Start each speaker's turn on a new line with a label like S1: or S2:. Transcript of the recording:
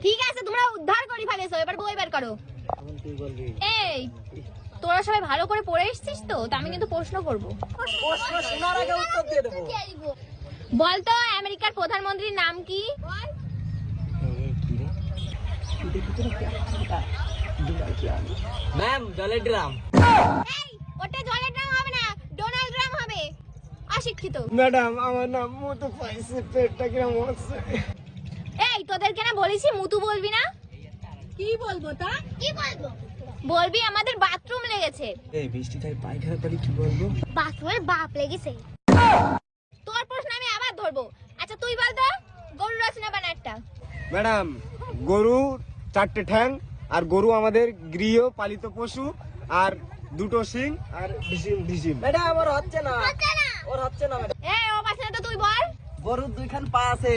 S1: ঠিক আছে, তোমরা উদ্ধার করে ফেলেছো, এবার বই বের করো। এই তোরা সবাই ভালো করে পড়ে এসেছিস তো? আমি কিন্তু প্রশ্ন করবো।
S2: প্রশ্ন শোনার আগে উত্তর দিয়ে দেবো।
S1: বলতো আমেরিকার প্রধানমন্ত্রীর নাম কি?
S2: ম্যাম, জলের ড্রাম।
S1: এই ওটা জলের ড্রাম হবে না, ডোনাল্ড ড্রাম হবে। অশিক্ষিত।
S3: ম্যাডাম, আমার নাম মতো পাইছে, পেটটা কেমন হচ্ছে।
S1: এই তোদেরকে না বলেছি মুতু বলবি না? কি বলবো তা? কি বলবো? বলবি আমাদের বাথরুম লেগেছে।
S3: এই বৃষ্টি তাই পায়খানা পারি, কি বলবো?
S1: বাথরুমের বাপ লেগেছে। তোর প্রশ্ন আমি আবার ধরবো। আচ্ছা তুই বল তো, গরু রচনা বানারটা।
S3: ম্যাডাম, গরু 4টে ঠ্যাং, আর গরু আমাদের গৃহপালিত পশু, আর 2টো শিং, আর ঢিসিম।
S2: ম্যাডাম, ওর হচ্ছে না। ওর হচ্ছে না ম্যাডাম।
S1: এই ও পাশে তো তুই বল।
S2: গরুর 2খান পা আছে।